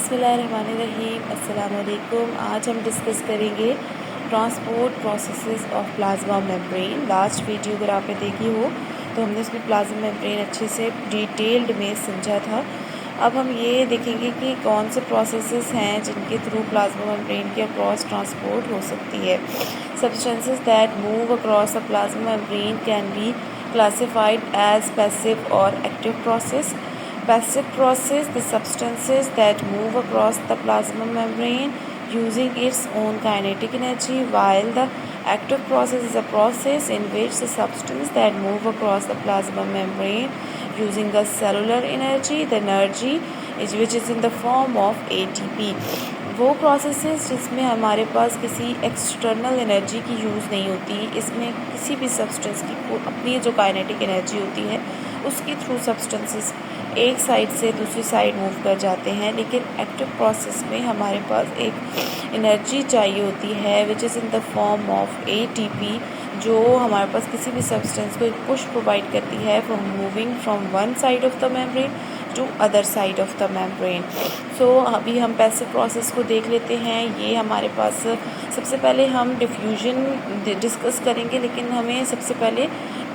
बिस्मिल्लाहिर्रहमानिर्रहीम। अस्सलाम वालेकुम। आज हम डिस्कस करेंगे transport processes of plasma membrane. Last video अगर आपने देखी हो तो हमने उसमें प्लाज्मा मेम्ब्रेन अच्छे से डिटेल्ड में समझा था। अब हम ये देखेंगे कि कौन से प्रोसेसेस हैं जिनके थ्रू प्लाज्मा मेम्ब्रेन के अक्रॉस ट्रांसपोर्ट हो सकती है। Substances that move across the plasma membrane can be classified as passive or active process. Passive process, the substances that move across the plasma membrane using its own kinetic energy, while the active process is a process in which the substance that move across the plasma membrane using the cellular energy, the energy which is in the form of ATP. वो processes जिसमें हमारे पास किसी external energy की use नहीं होती, इसमें किसी भी सब्सटेंस की अपनी जो काइनेटिक एनर्जी होती है उसके थ्रू सब्सटेंसेस एक साइड से दूसरी साइड मूव कर जाते हैं। लेकिन एक्टिव प्रोसेस में हमारे पास एक एनर्जी चाहिए होती है which is in the form of ATP, जो हमारे पास किसी भी सब्सटेंस को एक पुश प्रोवाइड करती है from moving from one side of the membrane to other side of the membrane. So अभी हम पैसिव प्रोसेस को देख लेते हैं। ये हमारे पास सबसे पहले हम डिफ्यूजन डिस्कस करेंगे, लेकिन हमें सबसे पहले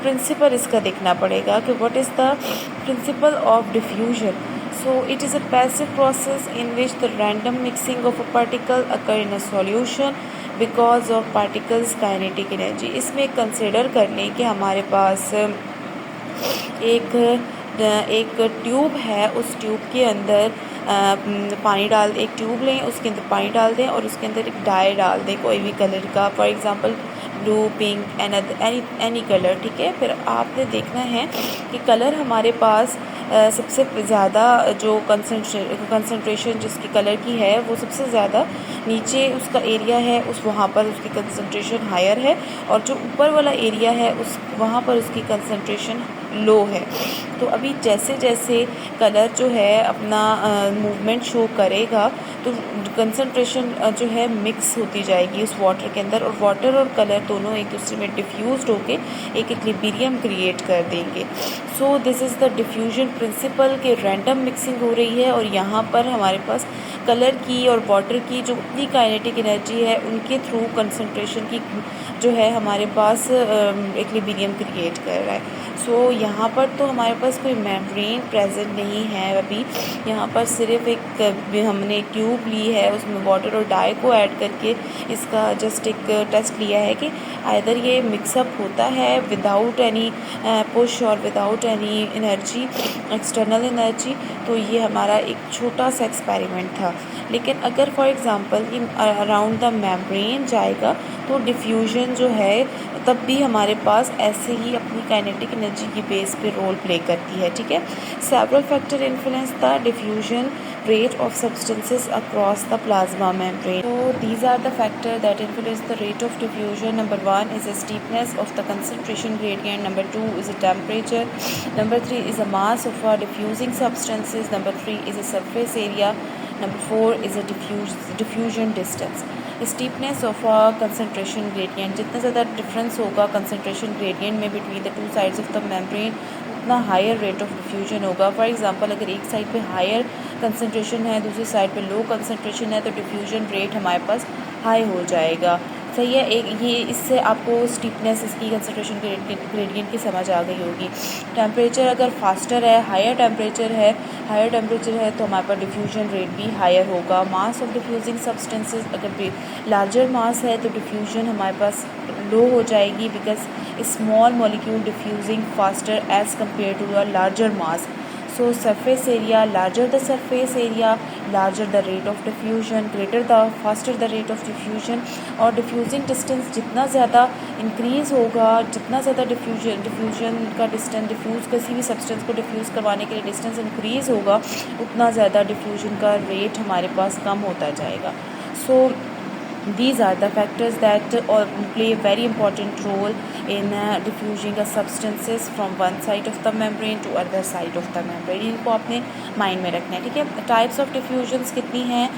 प्रिंसिपल इसका देखना पड़ेगा कि what is the principle of diffusion. So it is a passive process in which the random mixing of a particle occur in a solution because of particles kinetic energy। इसमें कंसिडर कर लें कि हमारे पास एक ट्यूब है, उस tube के अंदर पानी डाल एक ट्यूब लें, उसके अंदर पानी डाल दें और उसके अंदर एक डाई डाल दें कोई भी कलर का, for example blue, pink, any colour, ठीक है। फिर आपने देखना है कि कलर हमारे पास सबसे ज़्यादा जो कंसंट्रेशन जिसकी कलर की है वो सबसे ज़्यादा नीचे उसका एरिया है, उस वहाँ पर उसकी कंसंट्रेशन हायर है, और जो ऊपर वाला एरिया है उस वहाँ पर उसकी कंसंट्रेशन लो है। तो अभी जैसे जैसे कलर जो है अपना मूवमेंट शो करेगा तो कंसंट्रेशन जो है मिक्स होती जाएगी उस वाटर के अंदर, और वाटर और कलर दोनों एक दूसरे में डिफ्यूज़ होके एक इक्विलिब्रियम क्रिएट कर देंगे। So this is the diffusion principle के रैंडम मिक्सिंग हो रही है, और यहाँ पर हमारे पास कलर की और वाटर की जो उतनी काइनेटिक एनर्जी है उनके थ्रू कंसंट्रेशन की जो है हमारे पास इक्विलिब्रियम क्रिएट कर रहा है। सो यहाँ पर तो हमारे पास कोई मेम्ब्रेन प्रेजेंट नहीं है अभी। यहाँ पर सिर्फ हमने एक ट्यूब ली है, उसमें वाटर और डाई को ऐड करके इसका जस्ट एक टेस्ट लिया है कि आइदर ये मिक्सअप होता है विदाउट एनी पुश और without any energy, external energy. तो ये हमारा एक छोटा सा एक्सपेरिमेंट था। लेकिन अगर फॉर एग्ज़ाम्पल ये अराउंड द मेम्ब्रेन जाएगा तो डिफ्यूजन जो है तब भी हमारे पास ऐसे ही अपनी काइनेटिक एनर्जी की बेस पे रोल प्ले करती है, ठीक है। Several factor influence the diffusion rate of substances across the plasma membrane. So these are the factors that influence the rate of diffusion. Number 1 is the steepness of the concentration gradient. Number 2 is the temperature. Number 3 is the mass of diffusing substances. Number 3 is the surface area. Number 4 is the diffusion distance. Steepness of concentration gradient, जितना ज़्यादा difference होगा concentration gradient में between the two sides of the membrane उतना higher rate of diffusion होगा। For example अगर एक side पे higher concentration है, दूसरी साइड पे लो कंसंट्रेशन है, तो डिफ्यूजन रेट हमारे पास हाई हो जाएगा। सही है। एक ये इससे आपको स्टीपनेस इसकी कंसंट्रेशन ग्रेडियंट की समझ आ गई होगी। टेम्परेचर अगर फास्टर है, हायर टेम्परेचर है तो हमारे पास डिफ्यूजन रेट भी हायर होगा। मास ऑफ डिफ्यूजिंग सब्सटेंसेस अगर लार्जर मास है तो डिफ्यूजन हमारे पास लो हो जाएगी, because small molecule diffusing faster as compare to a larger mass. So surface area, larger the surface area, larger the rate of diffusion, faster the rate of diffusion। और diffusing distance जितना ज़्यादा increase होगा, जितना ज़्यादा diffusion का distance, किसी भी substance को डिफ्यूज़ करवाने के लिए डिस्टेंस इंक्रीज़ होगा, उतना ज़्यादा डिफ्यूजन का रेट हमारे पास कम होता जाएगा। सो these are the factors that play a very important role in diffusing the substances from one side of the membrane to other side of the membrane। इनको आपने माइंड में रखना है, ठीक है। टाइप्स ऑफ डिफ्यूजन्स कितनी हैं?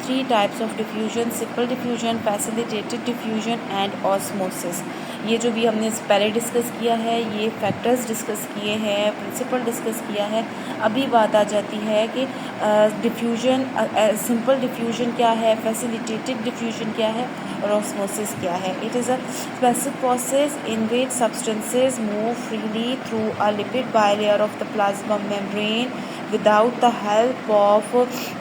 3 types of diffusion: simple diffusion, facilitated diffusion and osmosis. ये जो भी हमने पहले डिस्कस किया है, ये फैक्टर्स डिस्कस किए हैं, प्रिंसिपल डिस्कस किया है। अभी बात आ जाती है कि डिफ्यूजन, सिंपल डिफ्यूजन क्या है, फैसिलिटेटेड डिफ्यूजन क्या है, और ऑस्मोसिस क्या है. It is a specific process in which substances move freely through a lipid bilayer of the plasma membrane without the help of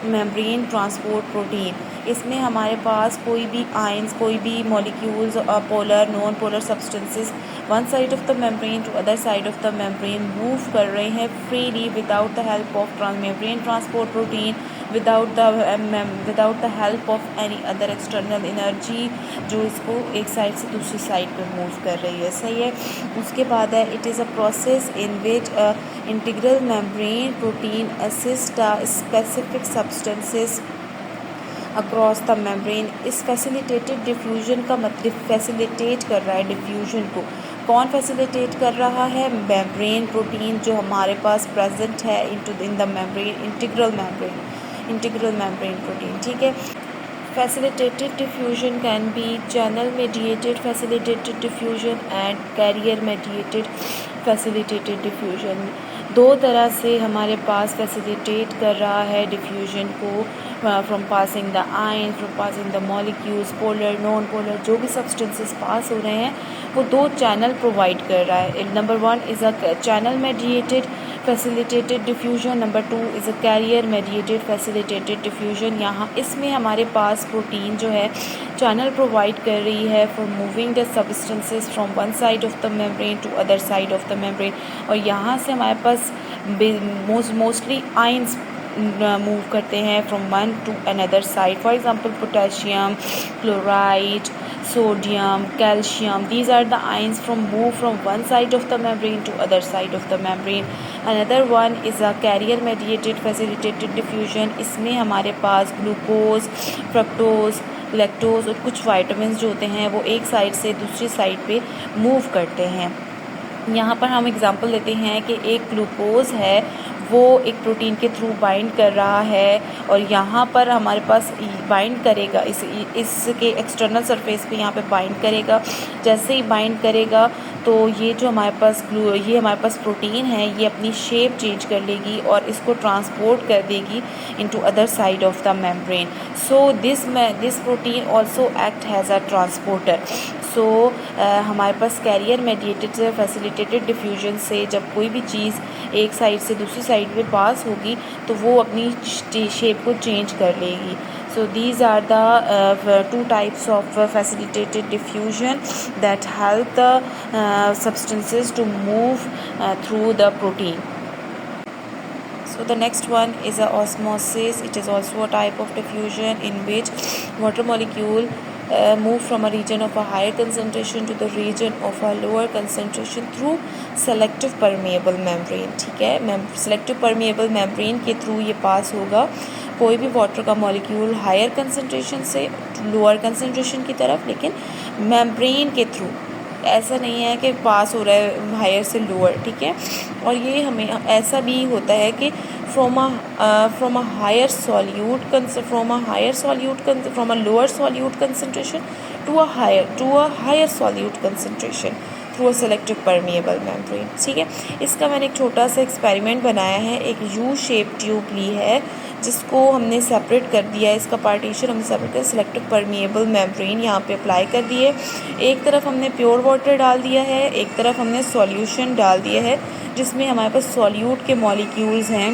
membrane transport protein. इसमें हमारे पास कोई भी आयंस, कोई भी molecules, polar, non polar substances one side of the membrane to other side of the membrane move कर रहे हैं freely without the help of membrane transport protein, without the help of any other external energy जो इसको एक side से दूसरी side पे move कर रही है. सही है. उसके बाद है it is a process in which integral membrane protein assist specific substances across the membrane. इस फैसिलिटेटेड डिफ्यूजन का मतलब फैसिलिटेट कर रहा है डिफ्यूजन को. कौन फैसिलिटेट कर रहा है? मेम्ब्रेन प्रोटीन जो हमारे पास प्रेजेंट है in the membrane, integral membrane protein. ठीक है. Facilitated diffusion can be channel mediated facilitated diffusion and carrier mediated facilitated diffusion. दो तरह से हमारे पास फैसिलिटेट कर रहा है डिफ्यूजन को, from passing the ion, from passing the molecules, polar, non polar, जो भी सब्सटेंसेस पास हो रहे हैं वो दो चैनल प्रोवाइड कर रहा है. Number 1 is a channel mediated facilitated diffusion, number 2 is a carrier mediated facilitated diffusion. यहाँ इसमें हमारे पास प्रोटीन जो है चैनल प्रोवाइड कर रही है for moving the substances from one side of the membrane to other side of the membrane. और यहाँ से हमारे पास मोस्टली आयंस मूव करते हैं from one two another side. For example potassium, chloride, sodium, calcium, these are the ions move from one side of the membrane to other side of the membrane. Another one is a carrier mediated facilitated diffusion. इसमें हमारे पास glucose, fructose, lactose और कुछ vitamin जो होते हैं वो एक side से दूसरी साइड पे मूव करते हैं. यहाँ पर हम एग्जांपल देते हैं कि एक ग्लूकोज है वो एक प्रोटीन के थ्रू बाइंड कर रहा है और यहाँ पर हमारे पास बाइंड करेगा, इसके एक्सटर्नल सरफेस पे यहाँ पे बाइंड करेगा. जैसे ही बाइंड करेगा तो ये जो हमारे पास प्रोटीन है ये अपनी शेप चेंज कर लेगी और इसको ट्रांसपोर्ट कर देगी into other side of the membrane. So this protein also act has a transporter. सो हमारे पास कैरियर मेडिएटेड फैसिलिटेटेड डिफ्यूजन से जब कोई भी चीज़ एक साइड से दूसरी साइड पे पास होगी तो वो अपनी शेप को चेंज कर लेगी. So these are the two types of facilitated diffusion that help the substances to move through the protein. So the next one is a osmosis. It is also a type of diffusion in which water molecule move from a region of a higher concentration to the region of a lower concentration through selective permeable membrane. ठीक है, selective permeable membrane के through ये पास होगा कोई भी water का molecule higher concentration से lower concentration की तरफ, लेकिन मेम्ब्रेन के थ्रू. ऐसा नहीं है कि पास हो रहा है हायर से लोअर. ठीक है. और ये हमें ऐसा भी होता है कि from a lower solute concentration to a higher solute concentration through a selective permeable membrane. ठीक है. इसका मैंने एक छोटा सा एक्सपेरिमेंट बनाया है. एक यू शेप ट्यूब ली है जिसको हमने सेपरेट कर दिया है, इसका पार्टीशन हमने सेपरेट कर सेलेक्टिव परमिएबल मेम्ब्रेन यहाँ पे अप्लाई कर दिए. एक तरफ हमने प्योर वाटर डाल दिया है, एक तरफ हमने सॉल्यूशन डाल दिया है जिसमें हमारे पास सॉल्यूट के मॉलिक्यूल्स हैं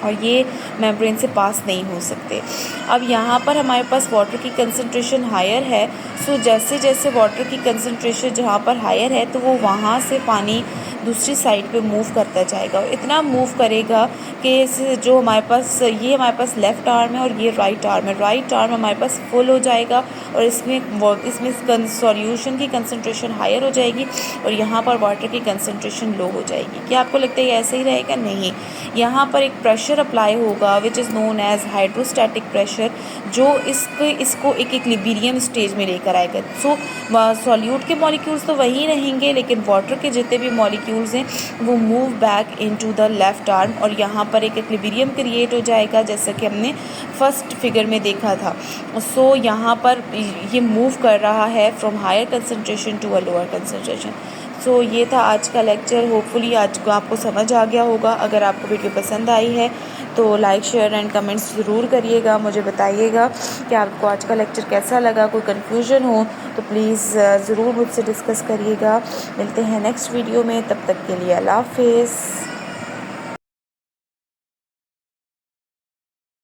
और ये मेम्ब्रेन से पास नहीं हो सकते. अब यहाँ पर हमारे पास वाटर की कंसंट्रेशन हायर है. सो जैसे जैसे वाटर की कंसंट्रेशन जहाँ पर हायर है तो वो वहाँ से पानी दूसरी साइड पे मूव करता जाएगा और इतना मूव करेगा कि जो हमारे पास लेफ़्ट आर्म है और ये राइट आर्म है. राइट आर्म हमारे पास फुल हो जाएगा और इसमें सॉल्यूशन की कंसंट्रेशन हायर हो जाएगी और यहाँ पर वाटर की कंसंट्रेशन लो हो जाएगी. क्या आपको लगता है ऐसे ही रहेगा? नहीं. यहाँ पर एक प्रेशर अप्लाई होगा which is known as hydrostatic pressure, जो इसको एक इक्विलिब्रियम स्टेज में लेकर आएगा. सो सॉल्यूट के मॉलिक्यूल्स तो वहीं रहेंगे लेकिन वाटर के जितने भी मॉलिक्यूल्स हैं वो move back into the left arm और यहाँ पर एक इक्विलिब्रियम क्रिएट हो जाएगा जैसा कि हमने फर्स्ट फिगर में देखा था. सो यहाँ पर ये मूव कर रहा है from higher concentration to a lower concentration. So ये था आज का लेक्चर. होपफुली आज को आपको समझ आ गया होगा. अगर आपको वीडियो पसंद आई है तो लाइक शेयर एंड कमेंट्स ज़रूर करिएगा, मुझे बताइएगा कि आपको आज का लेक्चर कैसा लगा। कोई कन्फ्यूजन हो तो प्लीज़ ज़रूर मुझसे डिस्कस करिएगा। मिलते हैं नेक्स्ट वीडियो में, तब तक के लिए अल्लाह हाफ़िज़।